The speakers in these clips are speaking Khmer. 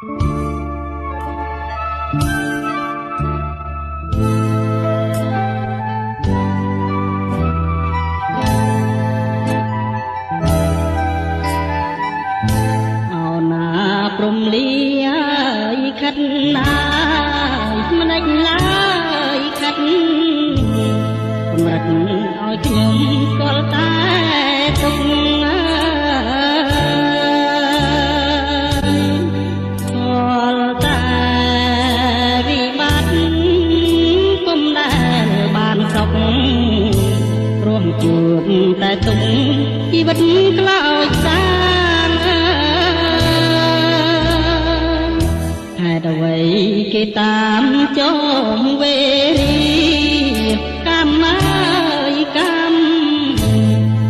ព្រំលាយខាត់ណាយមិនដេចឡើយខាត់កម្រិតឲ្យខ្ញុំស្គាល់តែទុកស្គាល់តែវិបត្តិគុំដែលបានសុខព្រោះជួបតែទុកជីវិតក្លោចសាអ្វីគេតាមចងវេរីកម្មអើយកម្ម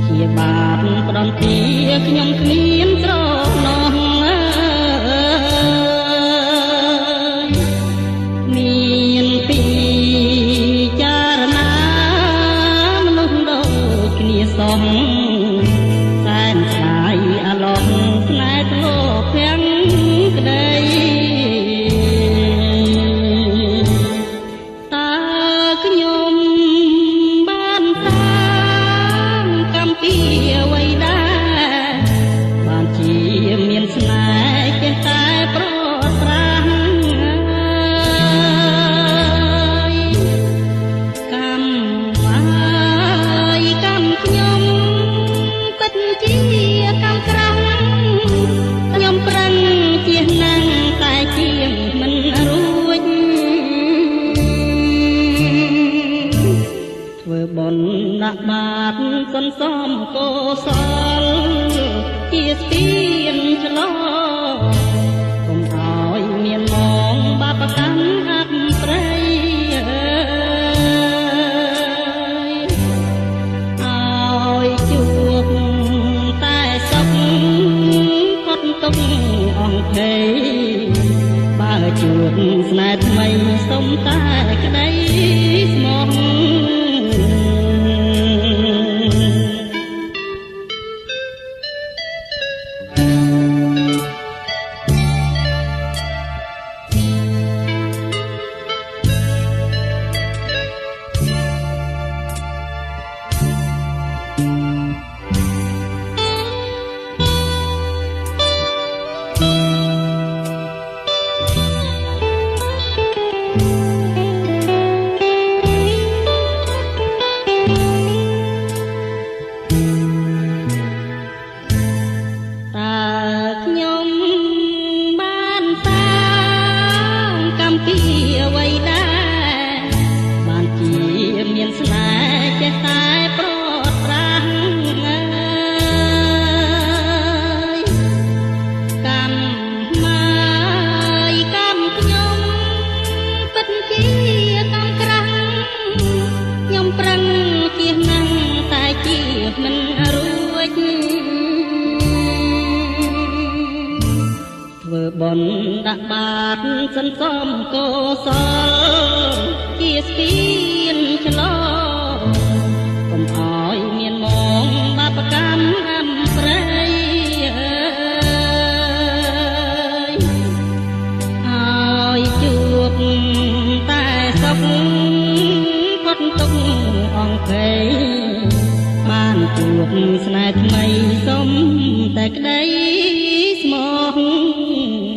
ជាបាបផ្ដន់ទាខ្ញុំគ្មានស្រណោះមានពីចារណាមនុស្សដូចគ្នាសោះសែនឆ្ងាយអាឡោះស្នេហ៍ធ្លាប់ភាំងក្តីដាក់បាតសន្សំកុសលជាស្ពានឆ្លងកុំឲ្យមានមងបាបកម្មអប្រិយឲ្យជួបតែសុខផុតទុក្ខអង្ភ័យបើជួបស្នេហ៍ថ្មីសុំតែក្តីស្មោះបនដាក់បាតសន្សំកុសលជាស្ពានឆ្លងកុំឲ្យមានមងបាបកម្មអប្រិយឲ្យជួបតែសុខផុតទុក្ខអង្ភ័យបានជួបស្នេហ៍ថ្មីសុំតែក្តីស្មោះ